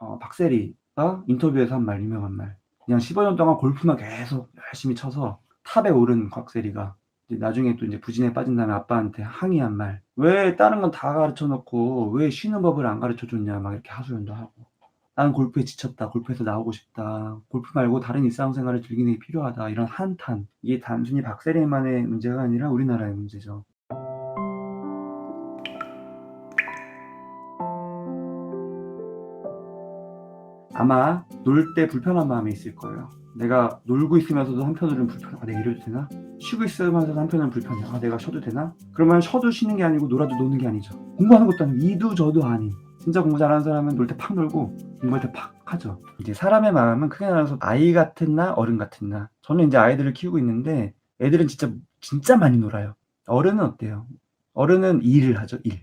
박세리가 인터뷰에서 한 말, 유명한 말. 그냥 15년 동안 골프만 계속 열심히 쳐서 탑에 오른 박세리가 이제 나중에 또 이제 부진에 빠진 다음에 아빠한테 항의한 말. 왜 다른 건 다 가르쳐 놓고 왜 쉬는 법을 안 가르쳐 줬냐 막 이렇게 하소연도 하고. 나는 골프에 지쳤다. 골프에서 나오고 싶다. 골프 말고 다른 일상생활을 즐기는 게 필요하다. 이런 한탄. 이게 단순히 박세리만의 문제가 아니라 우리나라의 문제죠. 아마 놀 때 불편한 마음이 있을 거예요. 내가 놀고 있으면서도 한편으로는 불편해. 내가 이래도 되나? 쉬고 있으면서도 한편으로는 불편해. 내가 쉬어도 되나? 그러면 쉬어도 쉬는 게 아니고 놀아도 노는 게 아니죠. 공부하는 것도 아니고 이도 저도 아닌. 진짜 공부 잘하는 사람은 놀 때 팍 놀고 공부할 때 팍 하죠. 이제 사람의 마음은 크게 나눠서 아이 같은 나, 어른 같은 나. 저는 이제 아이들을 키우고 있는데 애들은 진짜 많이 놀아요. 어른은 어때요? 어른은 일을 하죠, 일.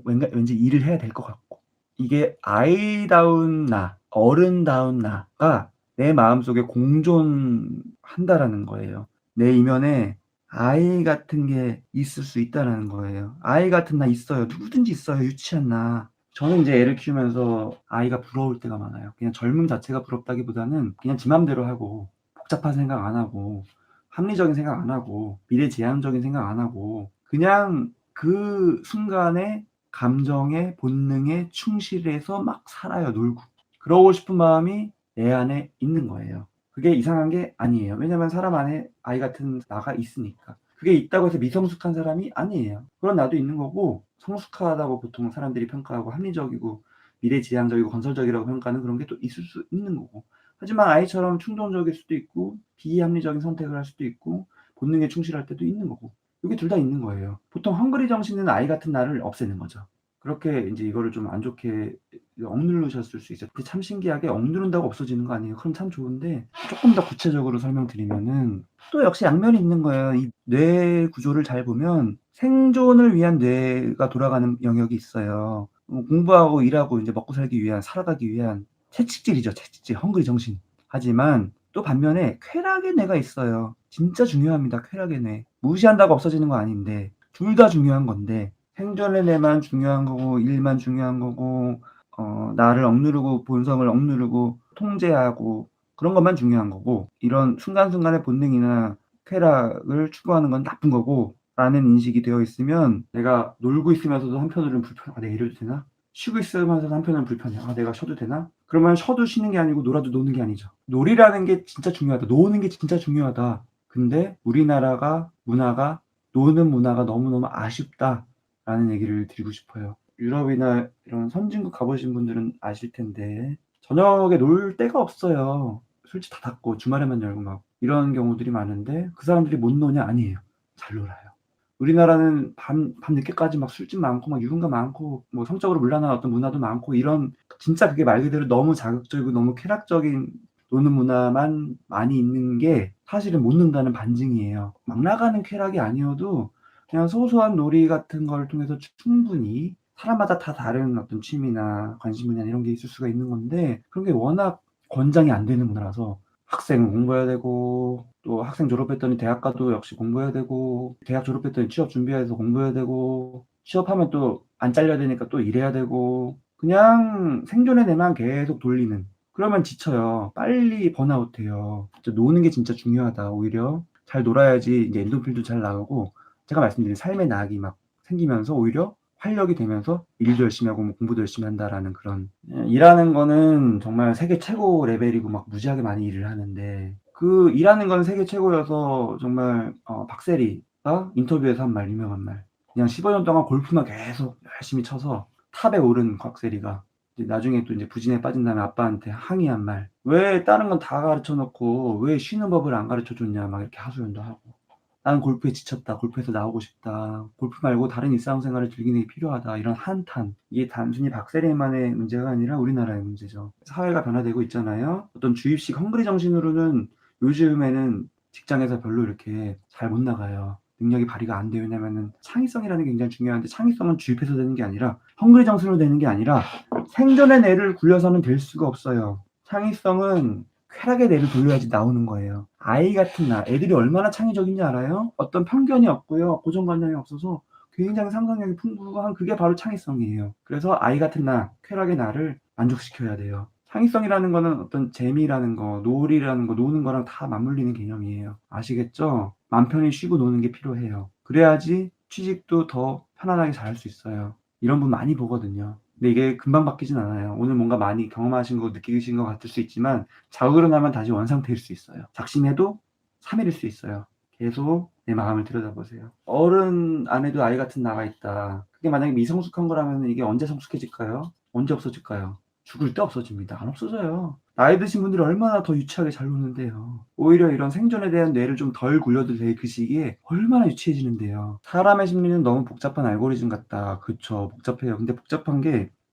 왠지 일을 해야 될 것 같고. 이게 아이다운 나, 어른다운 나가 내 마음속에 공존한다라는 거예요. 내 이면에 아이 같은 게 있을 수 있다라는 거예요. 아이 같은 나 있어요. 누구든지 있어요. 유치한 나. 저는 이제 애를 키우면서 아이가 부러울 때가 많아요. 그냥 젊음 자체가 부럽다기보다는 그냥 지 맘대로 하고 복잡한 생각 안 하고 합리적인 생각 안 하고 미래지향적인 생각 안 하고 그냥 그 순간에 감정에 본능에 충실해서 막 살아요. 놀고. 그러고 싶은 마음이 내 안에 있는 거예요. 그게 이상한 게 아니에요. 왜냐면 사람 안에 아이 같은 나가 있으니까. 그게 있다고 해서 미성숙한 사람이 아니에요. 그런 나도 있는 거고 성숙하다고 보통 사람들이 평가하고 합리적이고 미래지향적이고 건설적이라고 평가하는 그런 게 또 있을 수 있는 거고. 하지만 아이처럼 충동적일 수도 있고 비합리적인 선택을 할 수도 있고 본능에 충실할 때도 있는 거고. 이게 둘 다 있는 거예요. 보통 헝그리 정신은 아이 같은 나를 없애는 거죠. 그렇게 인제 이거를 좀 안 좋게 억누르셨을 수 있어요. 근데 참 신기하게 억누른다고 없어지는 거 아니에요. 그럼 참 좋은데 쪼끔 더 구체적으로 설명드리면은 또 역시 양면이 있는 거예요. 이 뇌 구조를 잘 보면 생존을 위한 뇌가 돌아가는 영역이 있어요. 공부하고 일하고 인제 먹고 살기 위한 살아가기 위한 채찍질이죠, 채찍질. 헝그리 정신. 하지만 또 반면에 쾌락의 뇌가 있어요. 진짜 중요합니다, 쾌락의 뇌. 무시한다고 없어지는 거 아닌데 둘 다 중요한 건데 생존의 뇌만 중요한 거고 일만 중요한 거고 나를 억누르고 본성을 억누르고 통제하고 그런 것만 중요한 거고 이런 순간순간의 본능이나 쾌락을 추구하는 건 나쁜 거고 라는 인식이 되어 있으면 내가 놀고 있으면서도 한편으로는 불편해. 내가 이래도 되나? 쉬고 있으면서도 한편으로는 불편해. 내가 쉬어도 되나? 그러면 쉬어도 쉬는 게 아니고 놀아도 노는 게 아니죠. 놀이라는 게 진짜 중요하다. 노는 게 진짜 중요하다. 근데 우리나라가 문화가 노는 문화가 너무너무 아쉽다라는 얘기를 드리고 싶어요. 유럽이나 이런 선진국 가보신 분들은 아실 텐데 저녁에 놀 데가 없어요. 술집 다 닫고 주말에만 열고 막 이런 경우들이 많은데 그 사람들이 못 노냐? 아니에요. 잘 놀아요. 우리나라는 밤늦게까지 막 술집 많고 막 유흥가 많고 뭐 성적으로 문란한 어떤 문화도 많고 이런 진짜 그게 말 그대로 너무 자극적이고 너무 쾌락적인 노는 문화만 많이 있는 게 사실은 못 논다는 반증이에요. 막 나가는 쾌락이 아니어도 그냥 소소한 놀이 같은 걸 통해서 충분히 사람마다 다 다른 어떤 취미나 관심 분야 이런 게 있을 수가 있는 건데 그런 게 워낙 권장이 안 되는 문화라서 학생은 공부해야 되고 또 학생 졸업했더니 대학 가도 역시 공부해야 되고 대학 졸업했더니 취업 준비해서 공부해야 되고 취업하면 또 안 잘려야 되니까 또 일해야 되고 그냥 생존의 내만 계속 돌리는 그러면 지쳐요. 빨리 번아웃해요. 진짜 노는 게 진짜 중요하다 오히려. 잘 놀아야지 이제 엔도핀도 잘 나오고 제가 말씀드린 삶의 낙이 막 생기면서 오히려 활력이 되면서 일도 열심히 하고 뭐 공부도 열심히 한다라는 그런 일하는 거는 정말 세계 최고 레벨이고 막 무지하게 많이 일을 하는데 그 일하는 건 세계 최고여서 정말 박세리가 인터뷰에서 한 말, 유명한 말. 그냥 15년 동안 골프만 계속 열심히 쳐서 탑에 오른 박세리가 이제 나중에 또 이제 부진에 빠진 다음에 아빠한테 항의한 말. 왜 다른 건 다 가르쳐 놓고 왜 쉬는 법을 안 가르쳐 줬냐 막 이렇게 하소연도 하고. 나는 골프에 지쳤다. 골프에서 나오고 싶다. 골프 말고 다른 일상생활을 즐기는 게 필요하다. 이런 한탄. 이게 단순히 박세리만의 문제가 아니라 우리나라의 문제죠. 사회가 변화되고 있잖아요. 어떤 주입식 헝그리 정신으로는 요즘에는 직장에서 별로 이렇게 잘 못 나가요. 능력이 발휘가 안 돼요. 왜냐면은 창의성이라는 게 굉장히 중요한데 창의성은 주입해서 되는 게 아니라 헝그리 정신으로 되는 게 아니라 생존의 뇌를 굴려서는 될 수가 없어요. 창의성은 쾌락의 뇌를 돌려야지 나오는 거예요. 아이 같은 나, 애들이 얼마나 창의적인지 알아요? 어떤 편견이 없고요. 고정관념이 없어서 굉장히 상상력이 풍부한 그게 바로 창의성이에요. 그래서 아이 같은 나, 쾌락의 나를 만족시켜야 돼요. 창의성이라는 거는 어떤 재미라는 거, 놀이라는 거, 노는 거랑 다 맞물리는 개념이에요. 아시겠죠? 맘 편히 쉬고 노는 게 필요해요. 그래야지 취직도 더 편안하게 잘할 수 있어요. 이런 분 많이 보거든요. 근데 이게 금방 바뀌진 않아요. 오늘 뭔가 많이 경험하신 거 느끼신 것 같을 수 있지만 자고 일어나면 다시 원상태일 수 있어요. 작심해도 3일일 수 있어요. 계속 내 마음을 들여다보세요. 어른 안에도 아이 같은 나가 있다. 그게 만약에 미성숙한 거라면 이게 언제 성숙해질까요? 언제 없어질까요? 죽을 때 없어집니다. 안 없어져요. 나이 드신 분들이 얼마나 더 유치하게 잘 노는데요. 오히려 이런 생존에 대한 뇌를 좀 덜 굴려도 될 그 시기에 얼마나 유치해지는데요. 사람의 심리는 너무 복잡한 알고리즘 같다. 그쵸. 복잡해요. 근데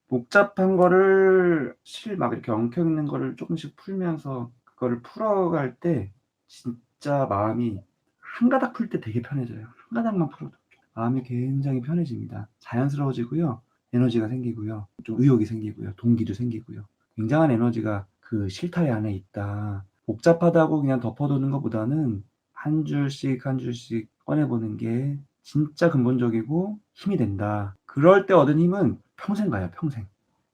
복잡한 거를 실 막 이렇게 엉켜 있는 거를 조금씩 풀면서 그거를 풀어갈 때 진짜 마음이 한 가닥 풀 때 되게 편해져요. 한 가닥만 풀어도 마음이 굉장히 편해집니다. 자연스러워지고요. 에너지가 생기고요. 좀 의욕이 생기고요. 동기도 생기고요. 굉장한 에너지가 그 실타래 안에 있다. 복잡하다고 그냥 덮어두는 것보다는 한 줄씩 한 줄씩 꺼내보는 게 진짜 근본적이고 힘이 된다. 그럴 때 얻은 힘은 평생 가요, 평생.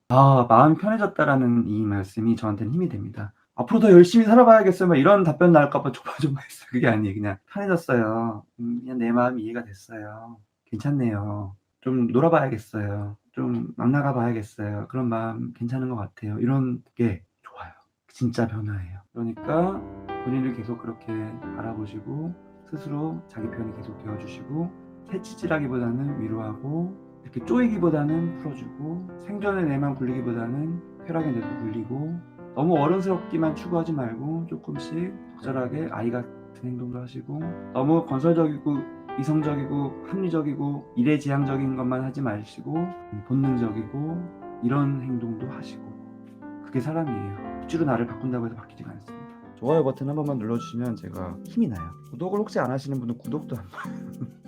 아, 마음이 편해졌다라는 이 말씀이 저한테는 힘이 됩니다. 앞으로 더 열심히 살아봐야겠어요. 막 이런 답변 나올까봐 조마조마했어요. 그게 아니에요. 그냥 편해졌어요. 그냥 내 마음이 이해가 됐어요. 괜찮네요. 좀 놀아봐야겠어요. 좀 막 나가봐야겠어요. 그런 마음 괜찮은 것 같아요. 이런 게 좋아요. 진짜 변화예요. 그러니까 본인을 계속 그렇게 바라보시고 스스로 자기 편이 계속 되어주시고 새치질하기보다는 위로하고 이렇게 쪼이기보다는 풀어주고 생존의 내만 굴리기보다는 쾌락의 내도 굴리고 너무 어른스럽기만 추구하지 말고 조금씩 적절하게 아이 같은 행동도 하시고 너무 건설적이고 이성적이고 합리적이고 이례지향적인 것만 하지 마시고 본능적이고 이런 행동도 하시고 그게 사람이에요. 억지로 나를 바꾼다고 해서 바뀌지가 않습니다. 좋아요 버튼 한 번만 눌러주시면 제가 힘이 나요. 구독을 혹시 안 하시는 분은 구독도 한 번